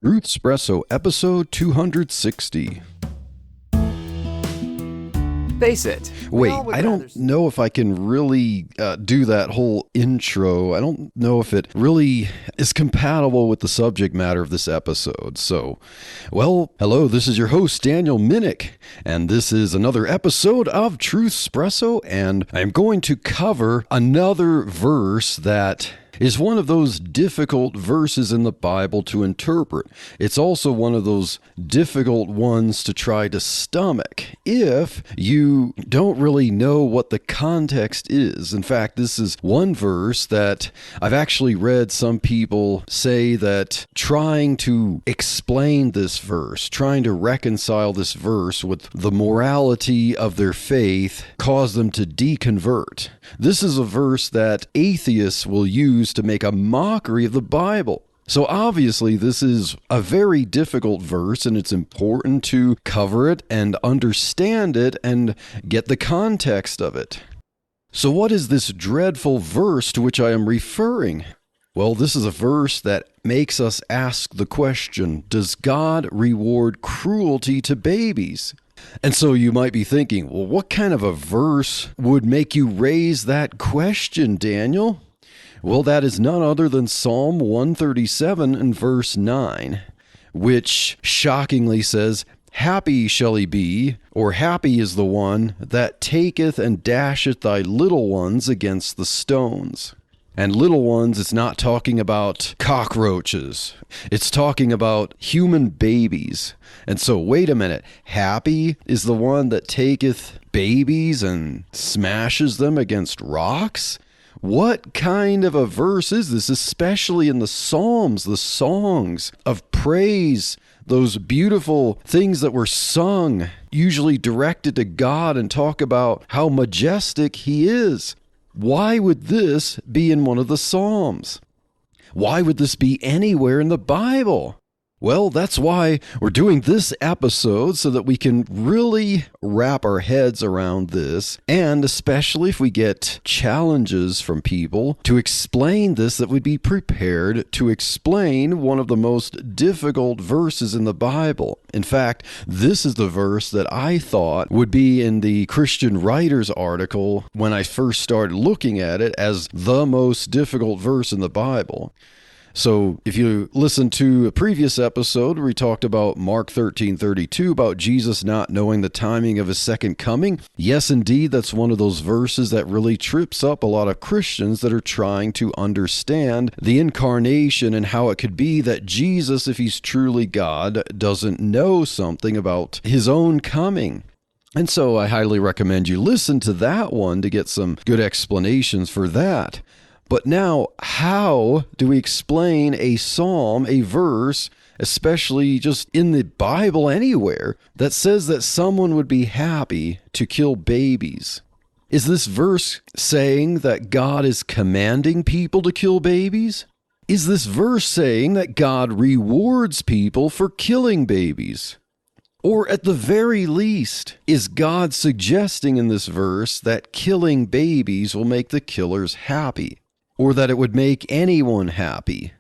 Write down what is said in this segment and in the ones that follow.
Truthspresso episode 260. Face it. Wait, I don't know if I can really do that whole intro. I don't know if it really is compatible with the subject matter of this episode. So, hello, this is your host, Daniel Minnick, and this is another episode of Truthspresso, and I'm going to cover another verse that is one of those difficult verses in the Bible to interpret. It's also one of those difficult ones to try to stomach if you don't really know what the context is. In fact, this is one verse that I've actually read some people say that trying to explain this verse, trying to reconcile this verse with the morality of their faith, caused them to deconvert. This is a verse that atheists will use to make a mockery of the Bible. So obviously this is a very difficult verse, and it's important to cover it and understand it and get the context of it. So what is this dreadful verse to which I am referring? Well, this is a verse that makes us ask the question, does God reward cruelty to babies? And so you might be thinking, well, what kind of a verse would make you raise that question, Daniel? Well, that is none other than Psalm 137 and verse 9, which shockingly says, "Happy shall he be, or happy is the one that taketh and dasheth thy little ones against the stones." And little ones, it's not talking about cockroaches. It's talking about human babies. And so, wait a minute. Happy is the one that taketh babies and smashes them against rocks? What kind of a verse is this, especially in the Psalms, the songs of praise, those beautiful things that were sung, usually directed to God and talk about how majestic He is? Why would this be in one of the Psalms? Why would this be anywhere in the Bible? Well, that's why we're doing this episode, so that we can really wrap our heads around this, and especially if we get challenges from people to explain this, that we'd be prepared to explain one of the most difficult verses in the Bible. In fact, this is the verse that I thought would be in the Christian Writers article when I first started looking at it as the most difficult verse in the Bible. So if you listen to a previous episode where we talked about Mark 13:32, about Jesus not knowing the timing of his second coming, yes, indeed, that's one of those verses that really trips up a lot of Christians that are trying to understand the incarnation and how it could be that Jesus, if he's truly God, doesn't know something about his own coming. And so I highly recommend you listen to that one to get some good explanations for that. But now, how do we explain a psalm, a verse, especially just in the Bible anywhere, that says that someone would be happy to kill babies? Is this verse saying that God is commanding people to kill babies? Is this verse saying that God rewards people for killing babies? Or at the very least, is God suggesting in this verse that killing babies will make the killers happy? Or that it would make anyone happy?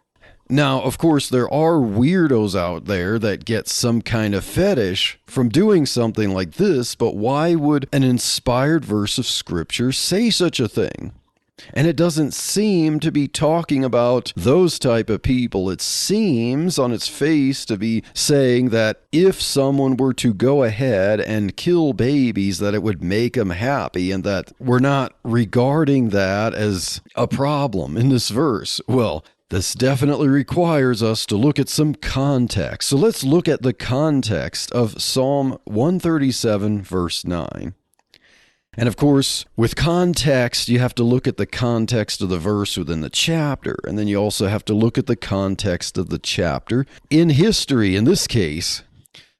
Now, of course, there are weirdos out there that get some kind of fetish from doing something like this, but why would an inspired verse of Scripture say such a thing? And it doesn't seem to be talking about those type of people. It seems on its face to be saying that if someone were to go ahead and kill babies, that it would make them happy, and that we're not regarding that as a problem in this verse. Well, this definitely requires us to look at some context. So let's look at the context of Psalm 137, verse 9. And of course, with context, you have to look at the context of the verse within the chapter. And then you also have to look at the context of the chapter in history, in this case.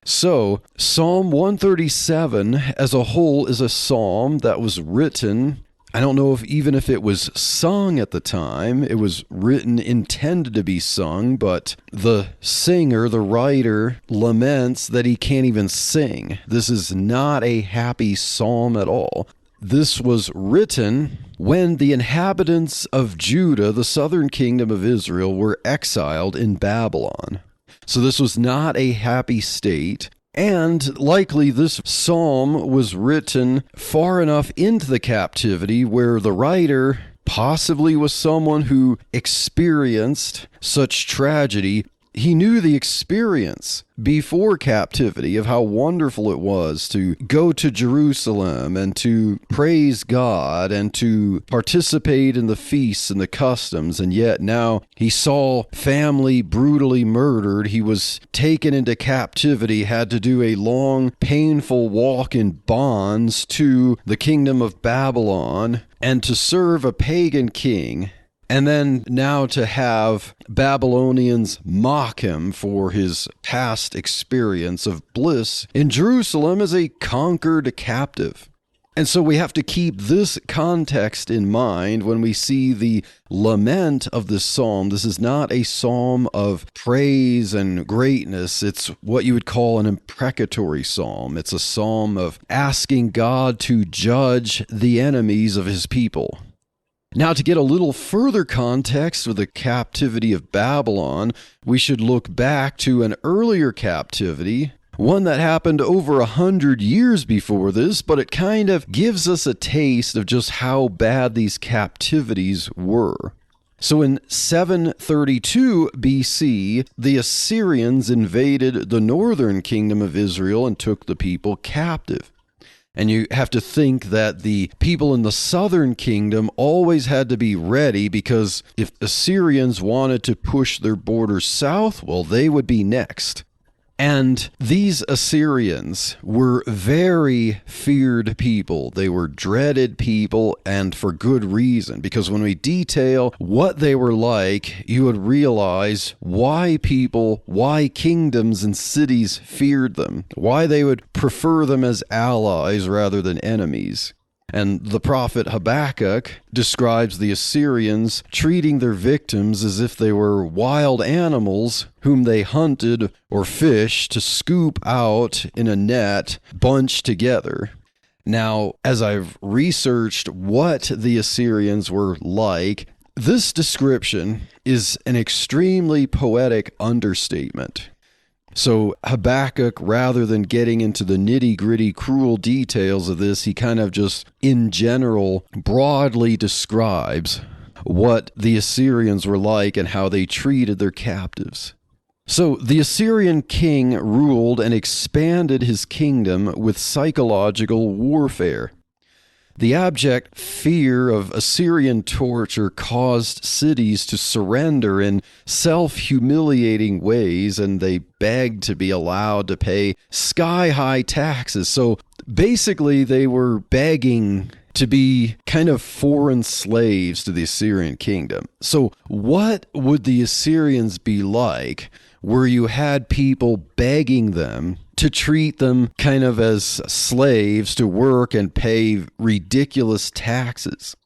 So, Psalm 137 as a whole is a psalm that was written, I don't know if it was sung at the time. It was written, intended to be sung, but the singer, the writer, laments that he can't even sing. This is not a happy psalm at all. This was written when the inhabitants of Judah, the southern kingdom of Israel, were exiled in Babylon. So this was not a happy state. And likely this psalm was written far enough into the captivity where the writer possibly was someone who experienced such tragedy. He knew the experience before captivity of how wonderful it was to go to Jerusalem and to praise God and to participate in the feasts and the customs. And yet now he saw family brutally murdered. He was taken into captivity, had to do a long, painful walk in bonds to the kingdom of Babylon and to serve a pagan king. And then now to have Babylonians mock him for his past experience of bliss in Jerusalem as a conquered captive. And so we have to keep this context in mind when we see the lament of this psalm. This is not a psalm of praise and greatness. It's what you would call an imprecatory psalm. It's a psalm of asking God to judge the enemies of his people. Now, to get a little further context of the captivity of Babylon, we should look back to an earlier captivity, one that happened over 100 years before this, but it kind of gives us a taste of just how bad these captivities were. So in 732 BC, the Assyrians invaded the northern kingdom of Israel and took the people captive. And you have to think that the people in the southern kingdom always had to be ready, because if Assyrians wanted to push their borders south, well, they would be next. And these Assyrians were very feared people. They were dreaded people, and for good reason, because when we detail what they were like, you would realize why kingdoms and cities feared them, why they would prefer them as allies rather than enemies. And the prophet Habakkuk describes the Assyrians treating their victims as if they were wild animals whom they hunted or fished to scoop out in a net, bunched together. Now, as I've researched what the Assyrians were like, this description is an extremely poetic understatement. So Habakkuk, rather than getting into the nitty-gritty cruel details of this, he kind of just, in general, broadly describes what the Assyrians were like and how they treated their captives. So the Assyrian king ruled and expanded his kingdom with psychological warfare. The abject fear of Assyrian torture caused cities to surrender in self-humiliating ways, and they begged to be allowed to pay sky-high taxes. So basically, they were begging to be kind of foreign slaves to the Assyrian kingdom. So what would the Assyrians be like where you had people begging them to treat them kind of as slaves to work and pay ridiculous taxes?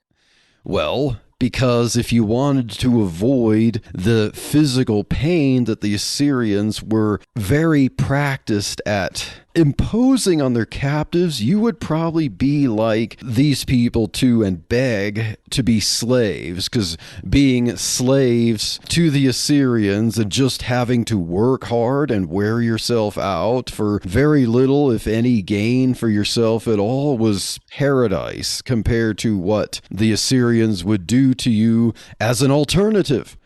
Well, because if you wanted to avoid the physical pain that the Assyrians were very practiced at imposing on their captives, you would probably be like these people too and beg to be slaves, because being slaves to the Assyrians and just having to work hard and wear yourself out for very little, if any, gain for yourself at all was paradise compared to what the Assyrians would do to you as an alternative.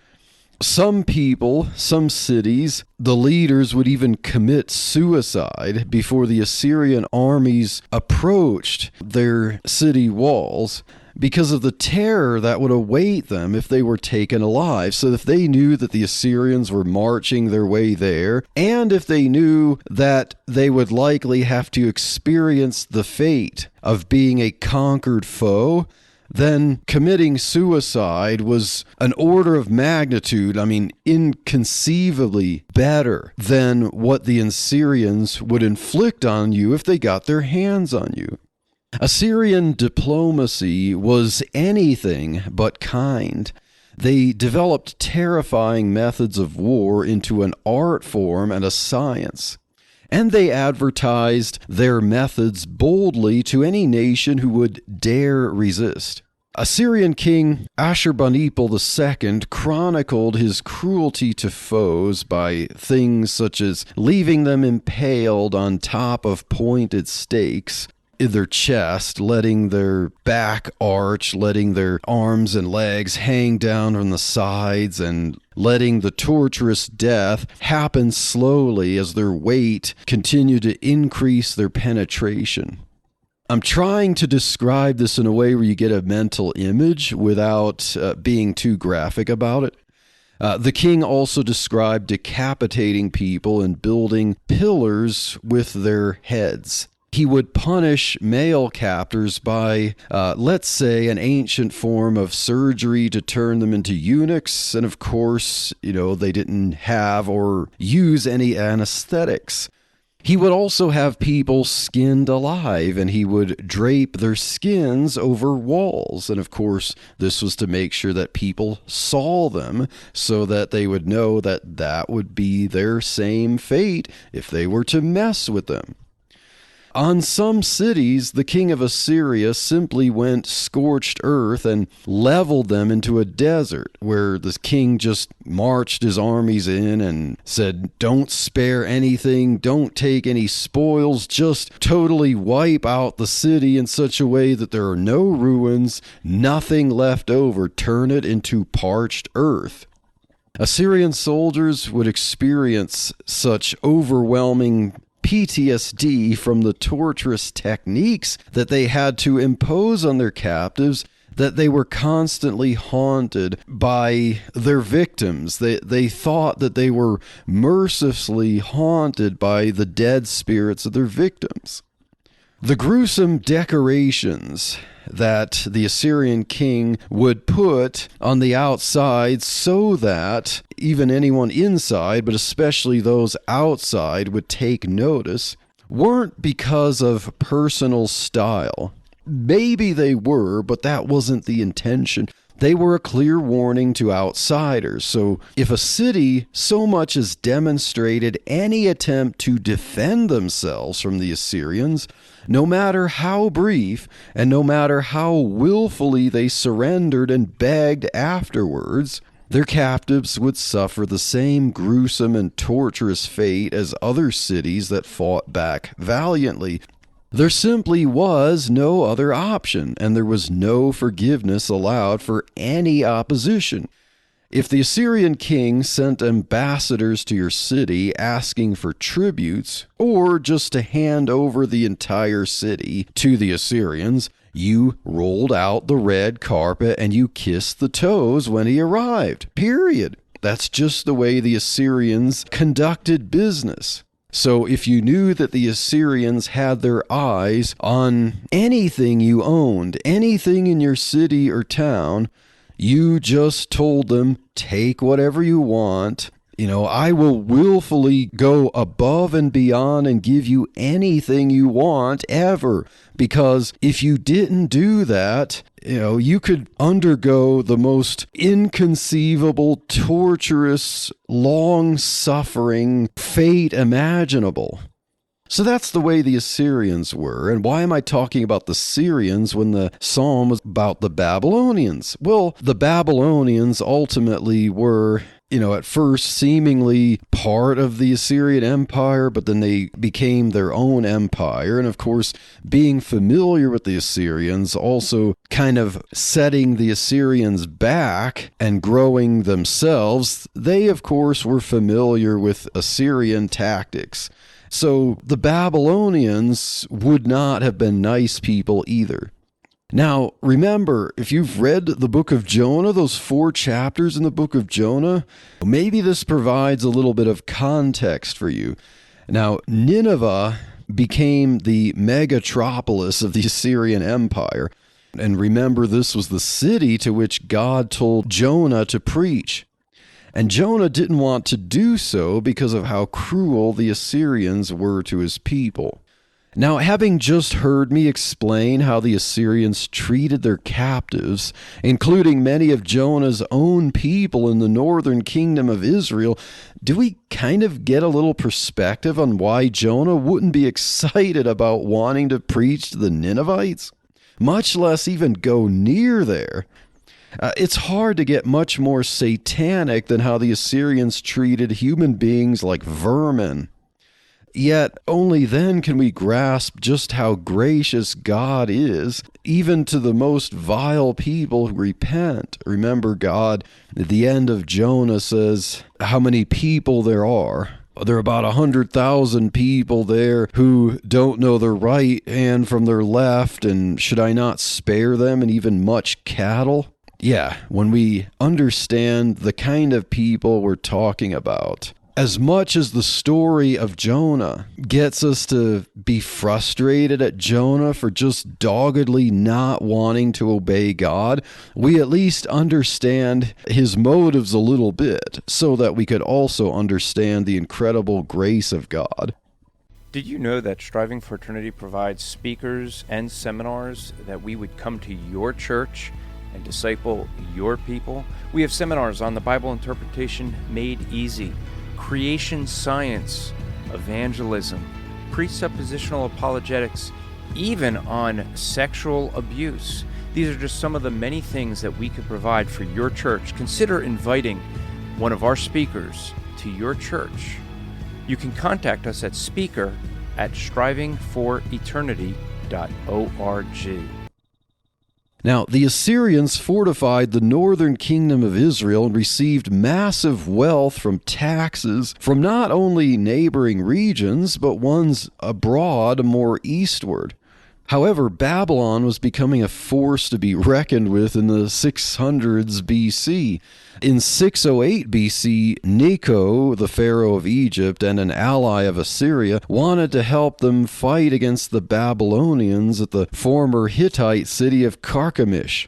Some people, some cities, the leaders would even commit suicide before the Assyrian armies approached their city walls because of the terror that would await them if they were taken alive. So if they knew that the Assyrians were marching their way there, and if they knew that they would likely have to experience the fate of being a conquered foe, then committing suicide was an order of magnitude, inconceivably better than what the Assyrians would inflict on you if they got their hands on you. Assyrian diplomacy was anything but kind. They developed terrifying methods of war into an art form and a science. And they advertised their methods boldly to any nation who would dare resist. Assyrian king Ashurbanipal II chronicled his cruelty to foes by things such as leaving them impaled on top of pointed stakes in their chest, letting their back arch, letting their arms and legs hang down from the sides, and letting the torturous death happen slowly as their weight continued to increase their penetration. I'm trying to describe this in a way where you get a mental image without being too graphic about it. The king also described decapitating people and building pillars with their heads. He would punish male captors by, let's say, an ancient form of surgery to turn them into eunuchs. And of course, they didn't have or use any anesthetics. He would also have people skinned alive, and he would drape their skins over walls. And of course, this was to make sure that people saw them so that they would know that that would be their same fate if they were to mess with them. On some cities, the king of Assyria simply went scorched earth and leveled them into a desert, where the king just marched his armies in and said, don't spare anything, don't take any spoils, just totally wipe out the city in such a way that there are no ruins, nothing left over, turn it into parched earth. Assyrian soldiers would experience such overwhelming PTSD from the torturous techniques that they had to impose on their captives that they were constantly haunted by their victims. They thought that they were mercilessly haunted by the dead spirits of their victims. The gruesome decorations that the Assyrian king would put on the outside so that even anyone inside, but especially those outside, would take notice, weren't because of personal style. Maybe they were, but that wasn't the intention. They were a clear warning to outsiders. So if a city so much as demonstrated any attempt to defend themselves from the Assyrians, no matter how brief and no matter how willfully they surrendered and begged afterwards, their captives would suffer the same gruesome and torturous fate as other cities that fought back valiantly. There simply was no other option, and there was no forgiveness allowed for any opposition. If the Assyrian king sent ambassadors to your city asking for tributes, or just to hand over the entire city to the Assyrians, you rolled out the red carpet and you kissed the toes when he arrived. Period. That's just the way the Assyrians conducted business. So if you knew that the Assyrians had their eyes on anything you owned, anything in your city or town, you just told them, take whatever you want. I will willfully go above and beyond and give you anything you want ever. Because if you didn't do that, you could undergo the most inconceivable, torturous, long-suffering fate imaginable. So that's the way the Assyrians were. And why am I talking about the Syrians when the psalm was about the Babylonians? Well, the Babylonians ultimately were, at first seemingly part of the Assyrian Empire, but then they became their own empire. And of course, being familiar with the Assyrians, also kind of setting the Assyrians back and growing themselves, they of course were familiar with Assyrian tactics. So the Babylonians would not have been nice people either. Now, remember, if you've read the book of Jonah, those 4 chapters in the book of Jonah, maybe this provides a little bit of context for you. Now, Nineveh became the megatropolis of the Assyrian Empire. And remember, this was the city to which God told Jonah to preach. And Jonah didn't want to do so because of how cruel the Assyrians were to his people. Now, having just heard me explain how the Assyrians treated their captives, including many of Jonah's own people in the northern kingdom of Israel, do we kind of get a little perspective on why Jonah wouldn't be excited about wanting to preach to the Ninevites? much less even go near there. It's hard to get much more satanic than how the Assyrians treated human beings like vermin. Yet only then can we grasp just how gracious God is, even to the most vile people who repent. Remember, God, at the end of Jonah, says how many people there are. There are about 100,000 people there who don't know their right hand from their left, and should I not spare them, and even much cattle? Yeah, when we understand the kind of people we're talking about, as much as the story of Jonah gets us to be frustrated at Jonah for just doggedly not wanting to obey God, we at least understand his motives a little bit so that we could also understand the incredible grace of God. Did you know that Striving for Eternity provides speakers and seminars that we would come to your church and disciple your people? We have seminars on the Bible interpretation made easy, creation science, evangelism, presuppositional apologetics, even on sexual abuse. These are just some of the many things that we could provide for your church. Consider inviting one of our speakers to your church. You can contact us at speaker@strivingforeternity.org. Now, the Assyrians fortified the northern kingdom of Israel and received massive wealth from taxes from not only neighboring regions, but ones abroad more eastward. However, Babylon was becoming a force to be reckoned with in the 600s BC. In 608 BC, Necho, the pharaoh of Egypt and an ally of Assyria, wanted to help them fight against the Babylonians at the former Hittite city of Carchemish.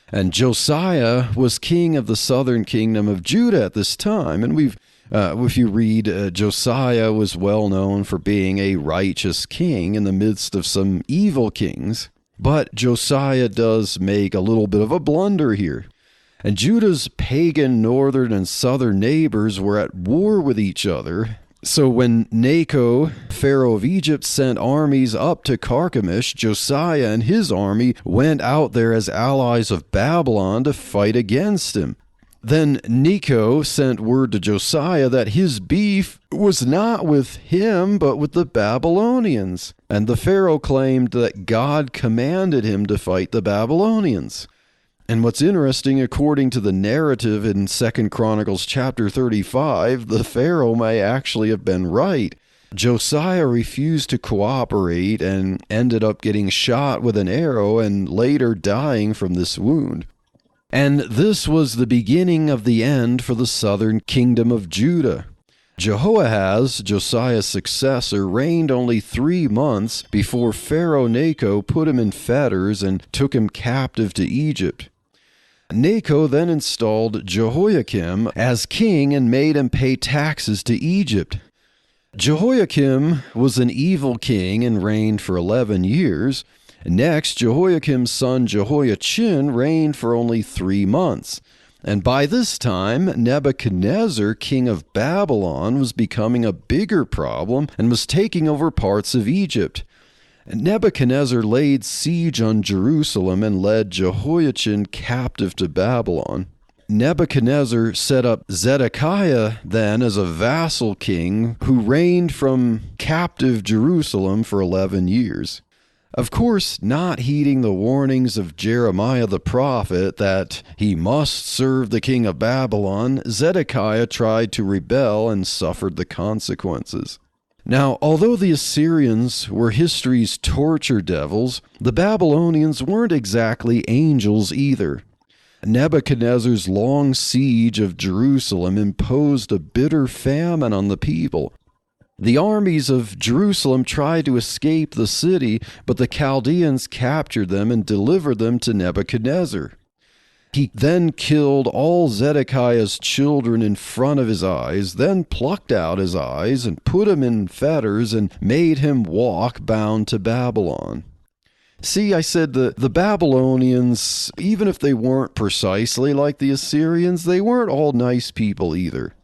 And Josiah was king of the southern kingdom of Judah at this time, and if you read, Josiah was well known for being a righteous king in the midst of some evil kings. But Josiah does make a little bit of a blunder here. And Judah's pagan northern and southern neighbors were at war with each other. So when Necho, pharaoh of Egypt, sent armies up to Carchemish, Josiah and his army went out there as allies of Babylon to fight against him. Then Necho sent word to Josiah that his beef was not with him, but with the Babylonians. And the Pharaoh claimed that God commanded him to fight the Babylonians. And what's interesting, according to the narrative in 2 Chronicles chapter 35, the Pharaoh may actually have been right. Josiah refused to cooperate and ended up getting shot with an arrow and later dying from this wound. And this was the beginning of the end for the southern kingdom of Judah. Jehoahaz, Josiah's successor, reigned only 3 months before Pharaoh Necho put him in fetters and took him captive to Egypt. Necho then installed Jehoiakim as king and made him pay taxes to Egypt. Jehoiakim was an evil king and reigned for 11 years. Next, Jehoiakim's son Jehoiachin reigned for only 3 months. And by this time, Nebuchadnezzar, king of Babylon, was becoming a bigger problem and was taking over parts of Egypt. Nebuchadnezzar laid siege on Jerusalem and led Jehoiachin captive to Babylon. Nebuchadnezzar set up Zedekiah then as a vassal king who reigned from captive Jerusalem for 11 years. Of course, not heeding the warnings of Jeremiah the prophet that he must serve the king of Babylon, Zedekiah tried to rebel and suffered the consequences. Now, although the Assyrians were history's torture devils, the Babylonians weren't exactly angels either. Nebuchadnezzar's long siege of Jerusalem imposed a bitter famine on the people. The armies of Jerusalem tried to escape the city, but the Chaldeans captured them and delivered them to Nebuchadnezzar. He then killed all Zedekiah's children in front of his eyes, then plucked out his eyes and put him in fetters and made him walk bound to Babylon. See, I said the Babylonians, even if they weren't precisely like the Assyrians, they weren't all nice people either.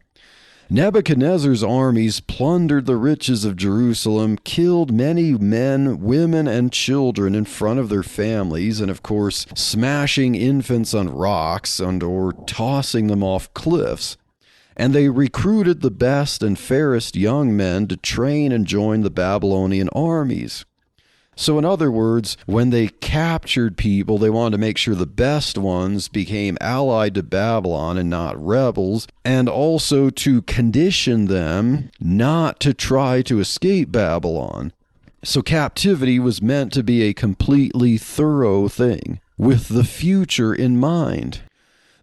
Nebuchadnezzar's armies plundered the riches of Jerusalem, killed many men, women, and children in front of their families, and of course, smashing infants on rocks or tossing them off cliffs. And they recruited the best and fairest young men to train and join the Babylonian armies. So in other words, when they captured people, they wanted to make sure the best ones became allied to Babylon and not rebels, and also to condition them not to try to escape Babylon. So captivity was meant to be a completely thorough thing, with the future in mind.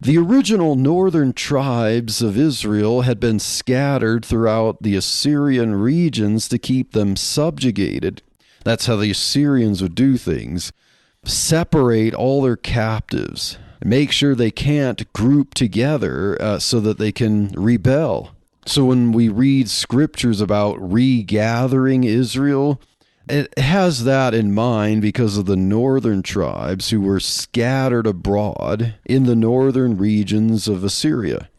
The original northern tribes of Israel had been scattered throughout the Assyrian regions to keep them subjugated. That's how the Assyrians would do things. Separate all their captives. Make sure they can't group together so that they can rebel. So when we read scriptures about regathering Israel, it has that in mind because of the northern tribes who were scattered abroad in the northern regions of Assyria.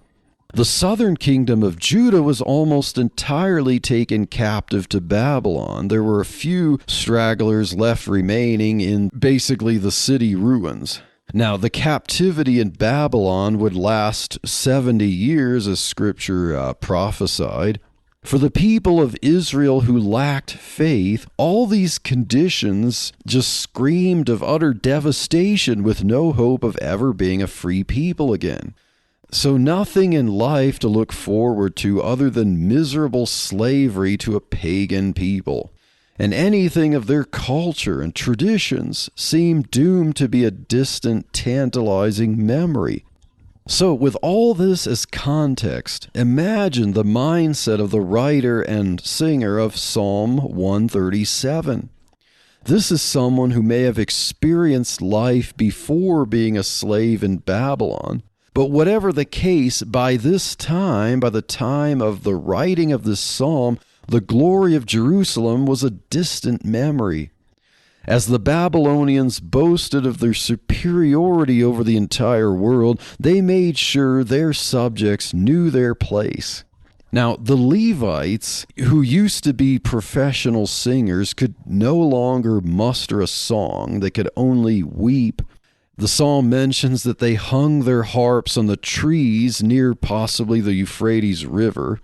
The southern kingdom of Judah was almost entirely taken captive to Babylon. There were a few stragglers left remaining in basically the city ruins. Now, the captivity in Babylon would last 70 years, as Scripture prophesied. For the people of Israel who lacked faith, all these conditions just screamed of utter devastation with no hope of ever being a free people again. So nothing in life to look forward to other than miserable slavery to a pagan people. And anything of their culture and traditions seemed doomed to be a distant, tantalizing memory. So with all this as context, imagine the mindset of the writer and singer of Psalm 137. This is someone who may have experienced life before being a slave in Babylon. But whatever the case, by this time, by the time of the writing of this psalm, the glory of Jerusalem was a distant memory. As the Babylonians boasted of their superiority over the entire world, they made sure their subjects knew their place. Now, the Levites, who used to be professional singers, could no longer muster a song. They could only weep. The psalm mentions that they hung their harps on the trees near possibly the Euphrates River.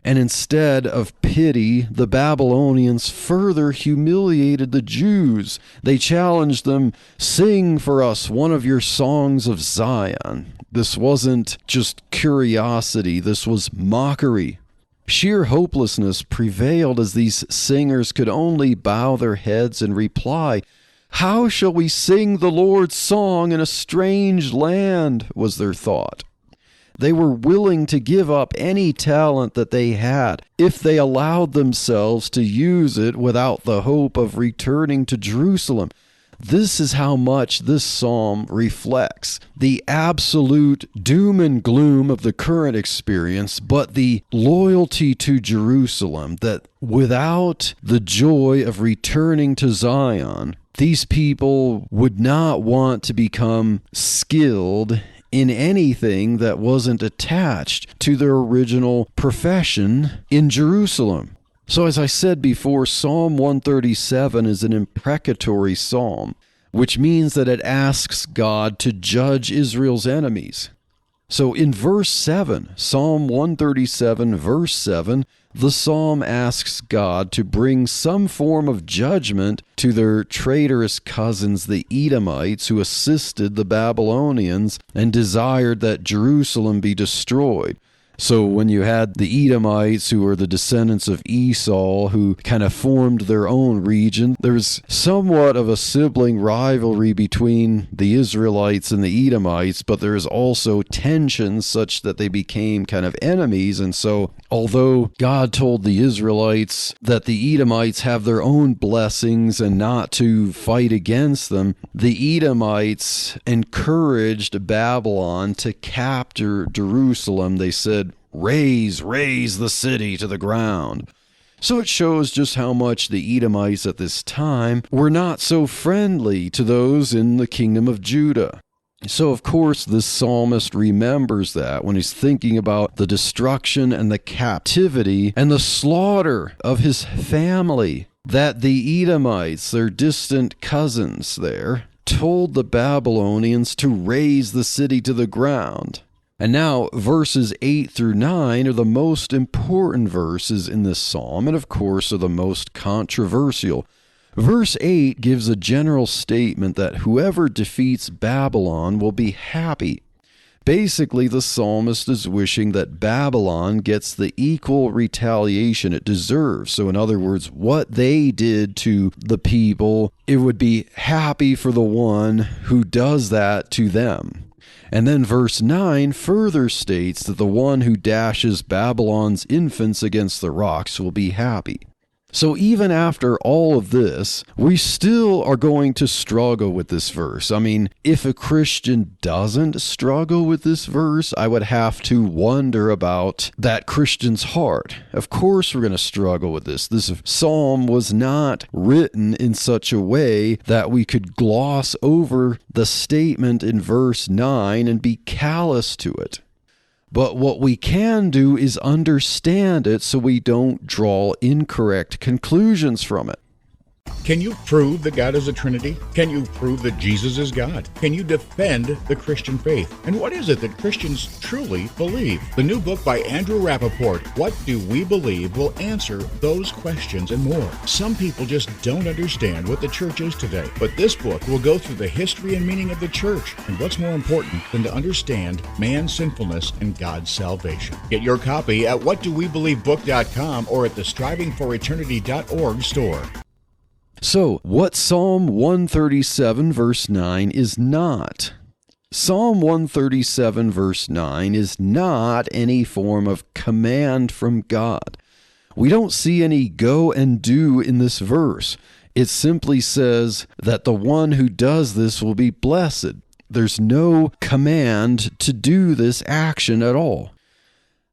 And instead of pity, the Babylonians further humiliated the Jews. They challenged them, "Sing for us one of your songs of Zion." This wasn't just curiosity, this was mockery. Sheer hopelessness prevailed as these singers could only bow their heads and reply, "How shall we sing the Lord's song in a strange land?" was their thought. They were willing to give up any talent that they had if they allowed themselves to use it without the hope of returning to Jerusalem. This is how much this psalm reflects the absolute doom and gloom of the current experience, but the loyalty to Jerusalem, that without the joy of returning to Zion, these people would not want to become skilled in anything that wasn't attached to their original profession in Jerusalem. So as I said before, Psalm 137 is an imprecatory psalm, which means that it asks God to judge Israel's enemies. So in verse 7, Psalm 137, verse 7, the psalm asks God to bring some form of judgment to their traitorous cousins, the Edomites, who assisted the Babylonians and desired that Jerusalem be destroyed. So when you had the Edomites, who were the descendants of Esau, who kind of formed their own region, there's somewhat of a sibling rivalry between the Israelites and the Edomites, but there's also tension such that they became kind of enemies. And so although God told the Israelites that the Edomites have their own blessings and not to fight against them, the Edomites encouraged Babylon to capture Jerusalem. They said, raze the city to the ground. So it shows just how much the Edomites at this time were not so friendly to those in the kingdom of Judah. So, of course, this psalmist remembers that when he's thinking about the destruction and the captivity and the slaughter of his family, that the Edomites, their distant cousins there, told the Babylonians to raze the city to the ground. And now, verses 8 through 9 are the most important verses in this psalm, and of course are the most controversial. Verse 8 gives a general statement that whoever defeats Babylon will be happy. Basically, the psalmist is wishing that Babylon gets the equal retaliation it deserves. So in other words, what they did to the people, it would be happy for the one who does that to them. And then verse 9 further states that the one who dashes Babylon's infants against the rocks will be happy. So even after all of this, we still are going to struggle with this verse. I mean, if a Christian doesn't struggle with this verse, I would have to wonder about that Christian's heart. Of course we're going to struggle with this. This psalm was not written in such a way that we could gloss over the statement in verse 9 and be callous to it. But what we can do is understand it so we don't draw incorrect conclusions from it. Can you prove that God is a Trinity? Can you prove that Jesus is God? Can you defend the Christian faith? And what is it that Christians truly believe? The new book by Andrew Rappaport, What Do We Believe?, will answer those questions and more. Some people just don't understand what the church is today, but this book will go through the history and meaning of the church and what's more important than to understand man's sinfulness and God's salvation. Get your copy at whatdowebelievebook.com or at the strivingforeternity.org store. So, what Psalm 137 verse 9 is not? Psalm 137 verse 9 is not any form of command from God. We don't see any go and do in this verse. It simply says that the one who does this will be blessed. There's no command to do this action at all.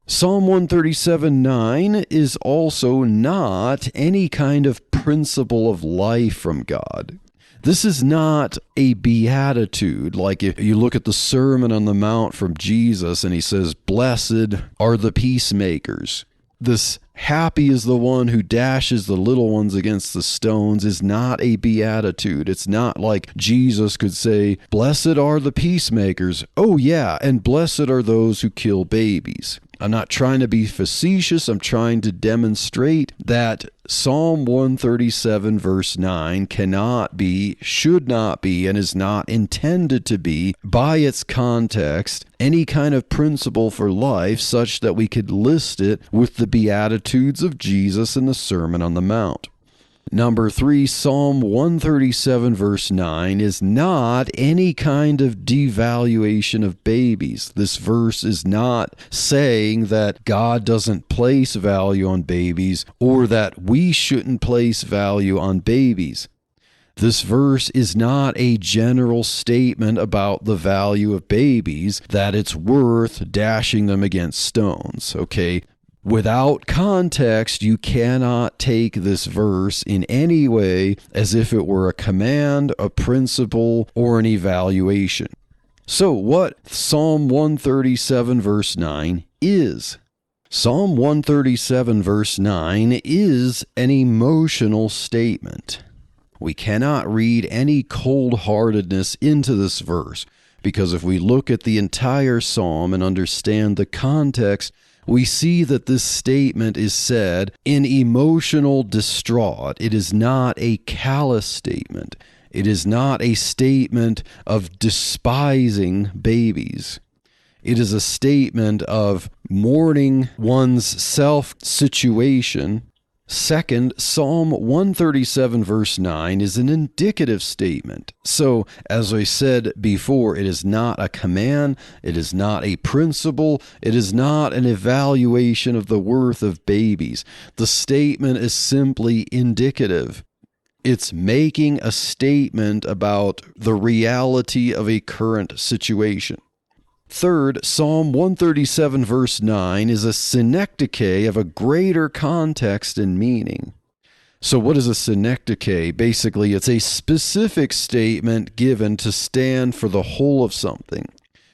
Psalm 137:9 is also not any kind of principle of life from God. This is not a beatitude, like if you look at the Sermon on the Mount from Jesus and he says, "Blessed are the peacemakers." This "happy is the one who dashes the little ones against the stones" is not a beatitude. It's not like Jesus could say, "Blessed are the peacemakers." Oh yeah, and blessed are those who kill babies. I'm not trying to be facetious. I'm trying to demonstrate that Psalm 137 verse 9 cannot be, should not be, and is not intended to be, by its context, any kind of principle for life such that we could list it with the Beatitudes of Jesus in the Sermon on the Mount. Number 3, Psalm 137 verse 9 is not any kind of devaluation of babies. This verse is not saying that God doesn't place value on babies or that we shouldn't place value on babies. This verse is not a general statement about the value of babies, that it's worth dashing them against stones, okay? Without context, you cannot take this verse in any way as if it were a command, a principle, or an evaluation. So what Psalm 137 verse 9 is? Psalm 137 verse 9 is an emotional statement. We cannot read any cold-heartedness into this verse, because if we look at the entire psalm and understand the context, we see that this statement is said in emotional distraught. It is not a callous statement. It is not a statement of despising babies. It is a statement of mourning one's self-situation. Second, Psalm 137 verse 9 is an indicative statement. So, as I said before, it is not a command, it is not a principle, it is not an evaluation of the worth of babies. The statement is simply indicative. It's making a statement about the reality of a current situation. Third, Psalm 137 verse 9 is a synecdoche of a greater context and meaning. So what is a synecdoche? Basically, it's a specific statement given to stand for the whole of something.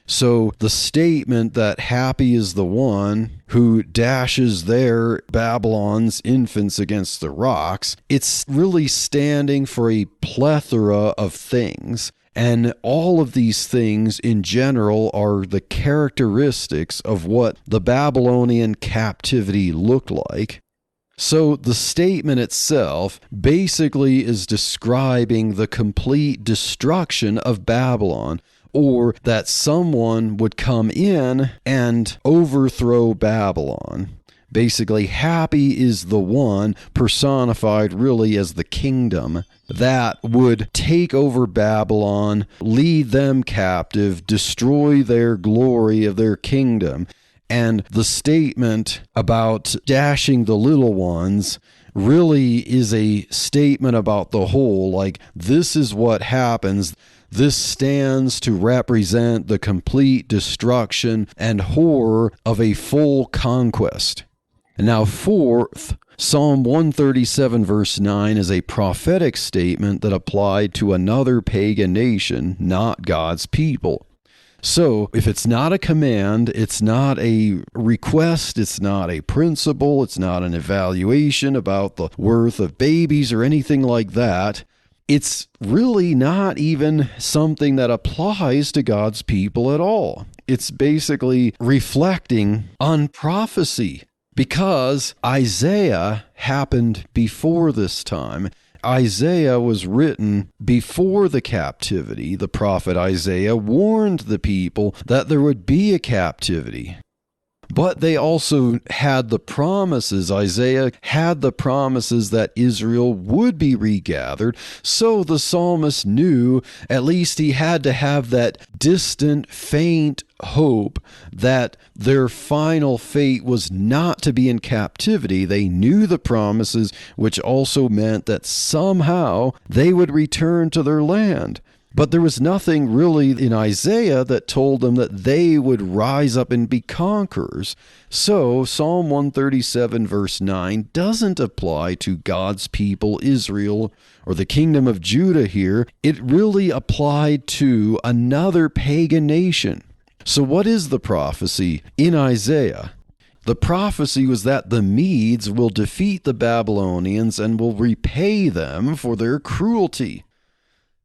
So the statement that happy is the one who dashes their Babylon's infants against the rocks, it's really standing for a plethora of things. And all of these things in general are the characteristics of what the Babylonian captivity looked like. So the statement itself basically is describing the complete destruction of Babylon, or that someone would come in and overthrow Babylon. Basically, happy is the one personified really as the kingdom that would take over Babylon, lead them captive, destroy their glory of their kingdom. And the statement about dashing the little ones really is a statement about the whole, like this is what happens. This stands to represent the complete destruction and horror of a full conquest. And now fourth, Psalm 137 verse 9 is a prophetic statement that applied to another pagan nation, not God's people. So if it's not a command, it's not a request, it's not a principle, it's not an evaluation about the worth of babies or anything like that, it's really not even something that applies to God's people at all. It's basically reflecting on prophecy, because Isaiah happened before this time. Isaiah was written before the captivity. The prophet Isaiah warned the people that there would be a captivity. But they also had the promises. Isaiah had the promises that Israel would be regathered. So the psalmist knew at least he had to have that distant, faint hope that their final fate was not to be in captivity. They knew the promises, which also meant that somehow they would return to their land. But there was nothing really in Isaiah that told them that they would rise up and be conquerors. So Psalm 137 verse 9 doesn't apply to God's people, Israel, or the kingdom of Judah here. It really applied to another pagan nation. So what is the prophecy in Isaiah? The prophecy was that the Medes will defeat the Babylonians and will repay them for their cruelty.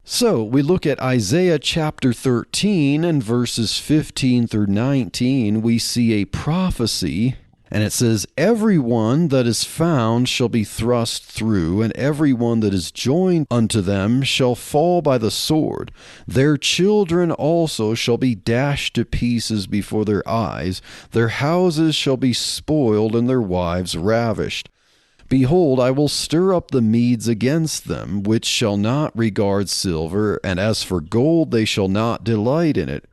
So we look at Isaiah chapter 13 and verses 15 through 19. We see a prophecy, and it says, "Everyone that is found shall be thrust through, and everyone that is joined unto them shall fall by the sword. Their children also shall be dashed to pieces before their eyes. Their houses shall be spoiled, and their wives ravished. Behold, I will stir up the Medes against them, which shall not regard silver, and as for gold, they shall not delight in it.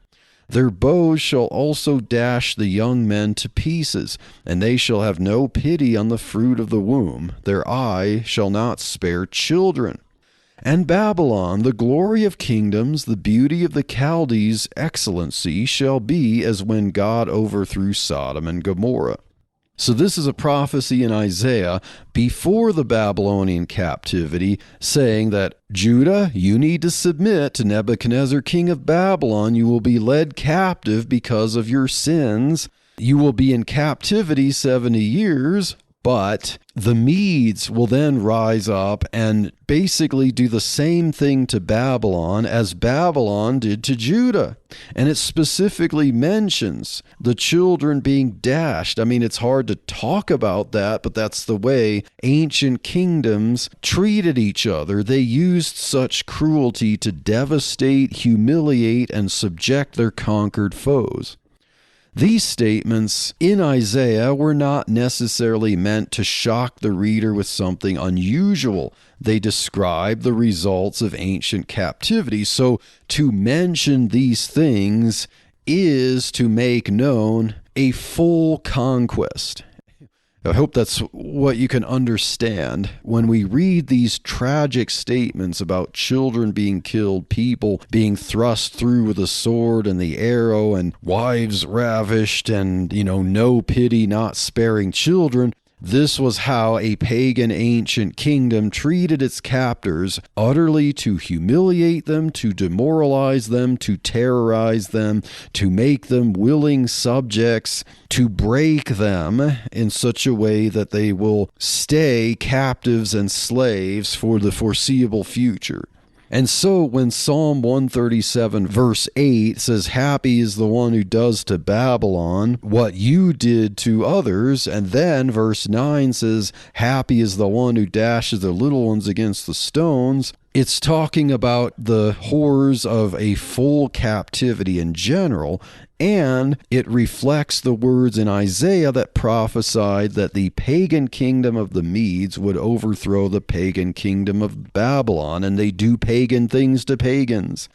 Their bows shall also dash the young men to pieces, and they shall have no pity on the fruit of the womb. Their eye shall not spare children. And Babylon, the glory of kingdoms, the beauty of the Chaldees' excellency, shall be as when God overthrew Sodom and Gomorrah." So this is a prophecy in Isaiah before the Babylonian captivity, saying that Judah, you need to submit to Nebuchadnezzar, king of Babylon. You will be led captive because of your sins. You will be in captivity 70 years, but the Medes will then rise up and basically do the same thing to Babylon as Babylon did to Judah. And it specifically mentions the children being dashed. I mean, it's hard to talk about that, but that's the way ancient kingdoms treated each other. They used such cruelty to devastate, humiliate, and subject their conquered foes. These statements in Isaiah were not necessarily meant to shock the reader with something unusual. They describe the results of ancient captivity. So to mention these things is to make known a full conquest. I hope that's what you can understand. When we read these tragic statements about children being killed, people being thrust through with a sword and the arrow, and wives ravished, and, no pity, not sparing children, This was how a pagan ancient kingdom treated its captors, utterly to humiliate them, to demoralize them, to terrorize them, to make them willing subjects, to break them in such a way that they will stay captives and slaves for the foreseeable future. And so when Psalm 137 verse 8 says, "Happy is the one who does to Babylon what you did to others," and then verse 9 says, "Happy is the one who dashes the little ones against the stones," it's talking about the horrors of a full captivity in general, and it reflects the words in Isaiah that prophesied that the pagan kingdom of the Medes would overthrow the pagan kingdom of Babylon, and they do pagan things to pagans.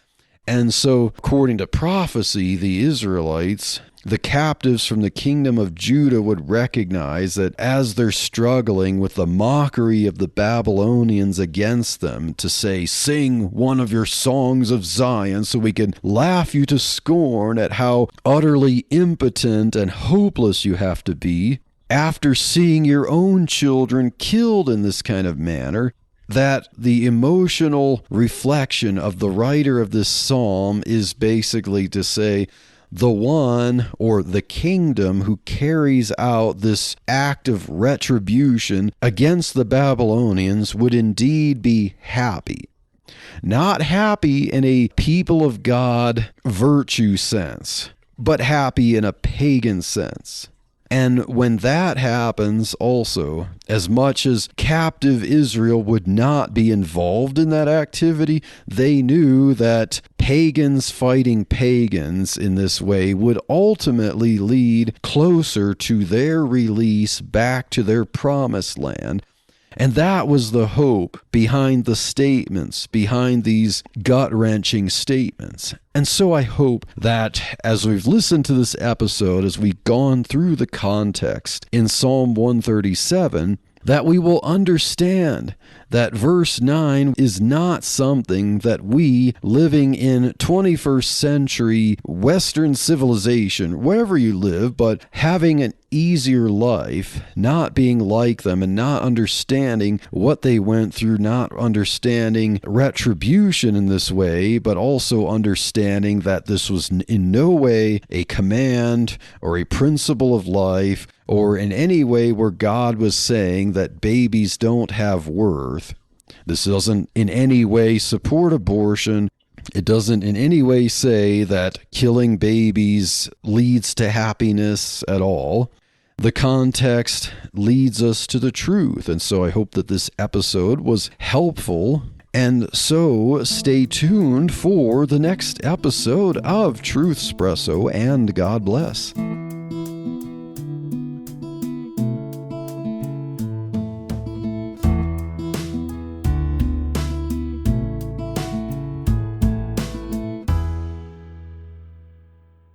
And so, according to prophecy, the Israelites, the captives from the kingdom of Judah, would recognize that as they're struggling with the mockery of the Babylonians against them, to say, "Sing one of your songs of Zion," so we can laugh you to scorn at how utterly impotent and hopeless you have to be after seeing your own children killed in this kind of manner, that the emotional reflection of the writer of this psalm is basically to say, the one or the kingdom who carries out this act of retribution against the Babylonians would indeed be happy. Not happy in a people of God virtue sense, but happy in a pagan sense. And when that happens also, as much as captive Israel would not be involved in that activity, they knew that pagans fighting pagans in this way would ultimately lead closer to their release back to their promised land. And that was the hope behind the statements, behind these gut-wrenching statements. And so I hope that as we've listened to this episode, as we've gone through the context in Psalm 137, that we will understand that verse 9 is not something that we, living in 21st century Western civilization, wherever you live, but having an easier life, not being like them and not understanding what they went through, not understanding retribution in this way, but also understanding that this was in no way a command or a principle of life, or in any way where God was saying that babies don't have worth. This doesn't in any way support abortion. It doesn't in any way say that killing babies leads to happiness at all. The context leads us to the truth, and so I hope that this episode was helpful. And so stay tuned for the next episode of Truthspresso, and God bless.